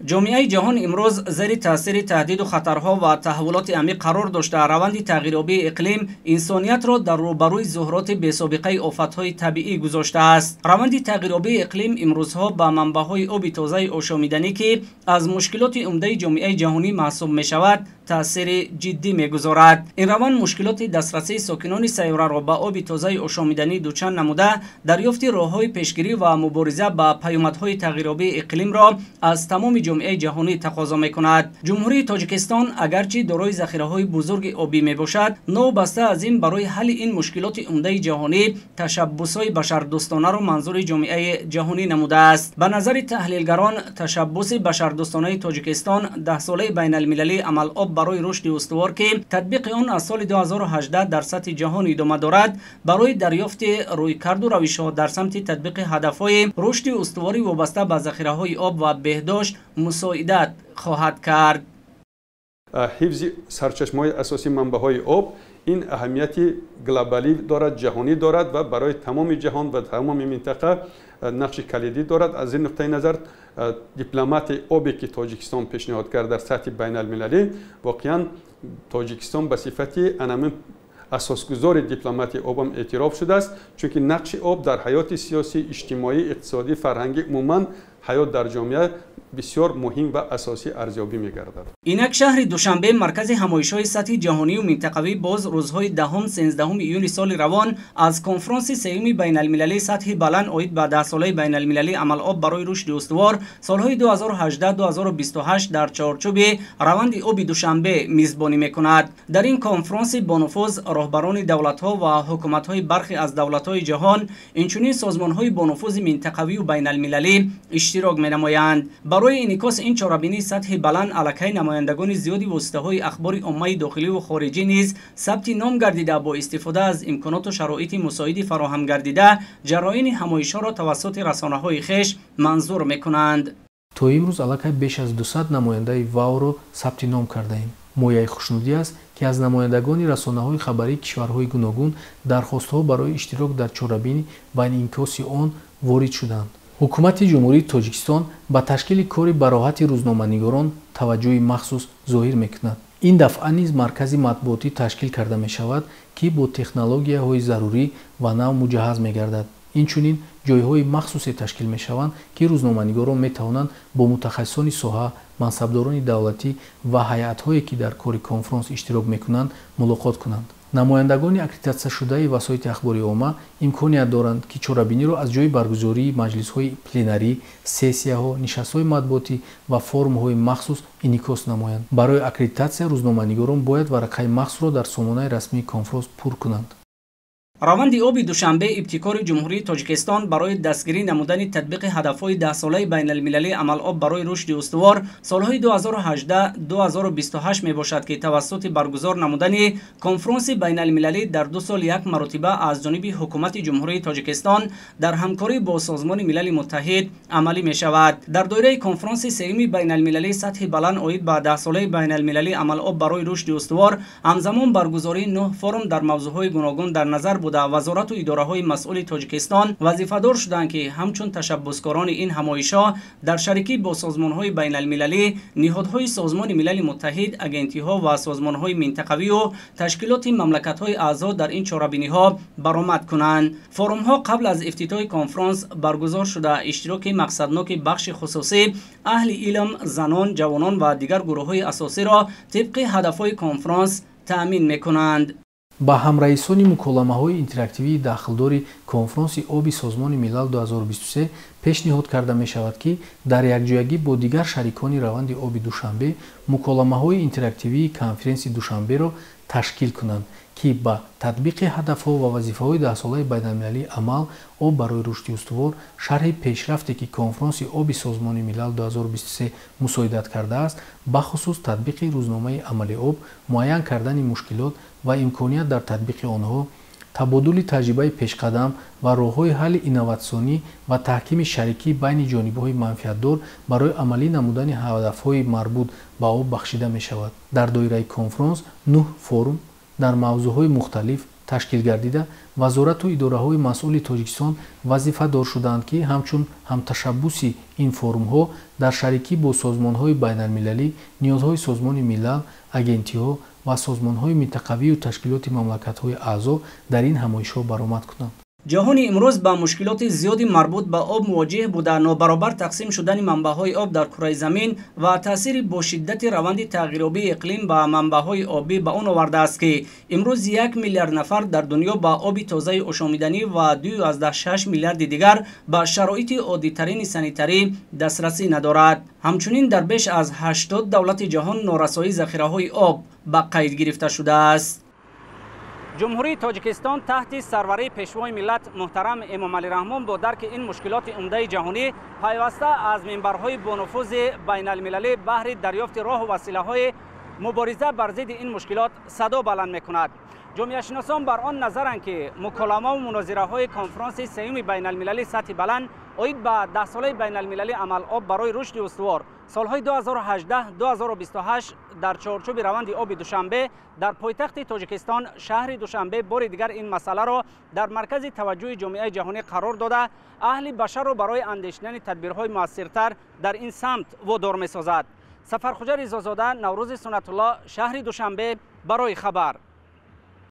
جامعه جهان امروز زیر تاثیر تهدید و خطرها و تحولات عمیق قرار داشته. روند تغییرآبی اقلیم انسانیت را در روبروی ظهورات بی‌سابقه آفت‌های طبیعی گذاشته است. روند تغییرآبی اقلیم امروزها با منبع‌های آب تازه آشامیدنی که از مشکلات عمده جامعه جهانی محسوب می‌شود تاثیر جدی می‌گذارد. این روند مشکلات دسترسی ساکنان سیاره را به آب تازه آشامیدنی دوچار نموده، دریافت راه‌های پیشگیری و مبارزه با پیامدهای تغییرآبی اقلیم را از تمام جامعه جهانی تقاضا می‌کند. جمهوری تاجیکستان اگرچه دارای ذخیره‌های بزرگ آبی میباشد، نوبسته از این برای حل این مشکلات عمده جهانی تشبس‌های بشردوستانه را منظور جامعه جهانی نموده است. به نظر تحلیلگران تشبس بشردوستانه تاجیکستان 10 ساله بین‌المللی عمل آب برای رشد استوار که تطبیق آن از سال 2018 در سطح جهان ادامه دارد، برای دریافت رویکرد و روش‌ها در سمت تطبیق هدف‌های رشد استواری وابسته به ذخیره‌های آب و بهداشت مساعدت خواهد کرد. حفظ سرچشمه‌های اساسی منبع‌های آب این اهمیت گلوبالی دارد، جهانی دارد و برای تمام جهان و تمام منطقه نقش کلیدی دارد. از این نقطه نظر دیپلمات آبی که تاجیکستان پیشنهاد کرد در سطح بین المللی، واقعا تاجیکستان به صفت انم اساسگذار دیپلمات آب هم اعتراف شده است، چون که نقش آب در حیات سیاسی، اجتماعی، اقتصادی، فرهنگی عموما حیات در جامعه بسیار مهم و اساسی ارزیابی می‌گردد. اینک شهر دوشنبه مرکز همایش‌های سطحی جهانی و منطقوی باز روزهای 10 13 ایون سال روان از کنفرانس سوم بین‌المللی سطح بلند اوید به 10 ساله بین‌المللی عمل آب برای رشد استوار سالهای 2018 2028 در چارچوب روند آب دوشنبه میزبانی می‌کند. در این کنفرانس با نفوذ رهبران دولت‌ها و حکومت‌های برخی از دولت‌های جهان، اینچنین سازمان‌های با نفوذ منطقوی و بین‌المللی اشتراک می‌نمایند. برای انعکاس این چاره‌بینی سطح بلند الکی نمایندگان زیادی واسطه‌های اخبار عامه داخلی و خارجی نیز ثبت نام گردیده با استفاده از امکانات و شرایط مساعد فراهم گردیده جراین همایش‌ها را توسط رسانه‌های خویش منظور می‌کنند. تا امروز الکی بیش از 200 نماینده واو را ثبت نام کرده‌ایم. مویای خوشنودی است که از نمایندگان رسانه‌های خبری کشورهای گوناگون درخواست‌ها برای اشتراک در چاره‌بینی و انعکاس آن وارد شدند. حکومت جمهوری تاجیکستان با تشکیل کاری براحت روزنامه‌نگاران توجه مخصوص ظاهر می‌کند. این دفعه نیز مرکزی مطبوعاتی تشکیل کرده می‌شود که با تکنولوژی‌های ضروری و نو مجهز می‌گردد. اینچنین جای‌های مخصوصی تشکیل می‌شوند که روزنامه‌نگاران می‌توانند با متخصصان ساحه، منصبداران دولتی و هیئت‌هایی که در کاری کنفرانس اشتراک می‌کنند ملاقات کنند. намояндагони аккредитатсия шудаи васоити ахбори омма имконият доранд ки чорабиниро аз ҷои баргузории маҷлисҳои пленарӣ, сессияҳо, нишастҳои матбуотӣ ва форумҳои махсус инъикос намоянд. Барои аккредитатсия рӯзноманигорон бояд варақаи махсусро дар сомонаи расмии конфронс пур кунанд. روند آب دوشنبه ابتکار جمهوری تاجیکستان برای دستگیری نمودن تطبیق هدفهای 10 ساله بین المللی عمل آب برای رشد استوار سالهای 2018-2028 می باشد که توسط برگزار نمودن کنفرانس بین المللی در 2 سال یک مرتبه از جانب حکومت جمهوری تاجیکستان در همکاری با سازمان ملل متحد عملی می شود. در دایره کنفرانس سوم بین المللی سطح بلند اوید با 10 ساله بین المللی عمل آب برای رشد استوار همزمان برگزاری 9 فورم در موضوعهای گوناگون در نظر بوده. وزارت و اداره‌های مسئول تاجیکستان وظیفه‌دار شدند که همچون تشبسکاران این همایش‌ها در شریکی با سازمان‌های بین‌المللی، نهادهای سازمان ملل متحد، آژانس‌ها و سازمان‌های منطقوی و تشکیلات مملکت‌های اعضا در این چاره‌بینی‌ها برآمد کنند. فورم‌ها قبل از افتتاح کنفرانس برگزار شده اشتراک مقصدناک بخش خصوصی اهل علم، زنان، جوانان و دیگر گروه‌های اساسی را طبق هدف‌های کنفرانس تأمین می‌کنند. با همرئیسان مکالمه‌های اینتراکتیوی داخلداری کنفرانس آبی سازمان ملل 2023 پیشنهاد کرده می شود که در یکجایی با دیگر شریکان روند آبی دوشنبه مکالمه‌های اینتراکتیوی کنفرانس دوشنبه را تشکیل کنند که با تطبیق هدف‌ها و وظیفه‌های 10 ساله بین‌المللی عمل آب برای رشد استوار شرح پیشرفتی که کنفرانس آبی سازمان ملل 2023 مساعدت کرده است، بخصوص تطبیق روزنامه عمل آب، معین کردن مشکلات و امکانیت در تطبیق آنها، تبادل تجربه پیشقدم و راه‌های حل اینوواسیونی و تحکیم شریکی بین جانبه‌های منفعت‌دار برای عملی نمودن هدف‌های مربوط به آب بخشیده می‌شود. در دایره کنفرانس 9 فورم در موضوعهای مختلف ташкил гардида вазорату идораҳои масъули тоҷикистон вазифадор шуданд ки ҳамчун ҳамташаббуси ин форумҳо дар шарикӣ бо созмонҳои байналмилалӣ ниёзҳои созмони милал агентиҳо ва созмонҳои минтақавию ташкилоти мамлакатҳои аъзо дар ин ҳамоишҳо баромад кунанд. ҷаҳони имрӯз ба мушкилоти зиёди марбут ба об мувоҷиҳ буда нобаробар тақсим шудани манбаъҳои об дар кураи замин ва таъсири бошиддати раванди тағйирёбии иқлим ба манбаъҳои обӣ ба он овардааст ки имрӯз 1 миллиард нафар дар дунё ба оби тозаи ошомиданӣ ва 2.6 миллиарди дигар ба шароити оддитарини санитарӣ дастрасӣ надорад. ҳамчунин дар беш аз 80 давлати ҷаҳон норасоии захираҳои об ба қайд гирифта шудааст. ҷумҳурии тоҷикистон таҳти сарварии пешвои миллат муҳтарам эмомалӣ раҳмон бо дарки ин мушкилоти умдаи ҷаҳонӣ пайваста аз минбарҳои бонуфузи байналмилалӣ баҳри дарёфти роҳу василаҳои мубориза бар зидди ин мушкилот садо баланд мекунад. ҷомеашиносон бар он назаранд ки муколамаву мунозираҳои конфронси сеюми байналмилалӣ сатҳи баланд оид ба 10 солаи байналмилалӣ амалоб барои рушди устувор солҳои 2018-2028 дар чорчӯби раванди оби Душанбе дар пойтахти Тоҷикистон шаҳри Душанбе бори дигар ин масъаларо дар маркази таваҷҷӯҳи ҷомеаи ҷаҳонӣ қарор дода аҳли башарро барои андешидани тадбирҳои муассиртар дар ин самт водор месозад. Сафархуҷа Ризозода, Наврӯзи Суннатулло, шаҳри Душанбе, барои хабар.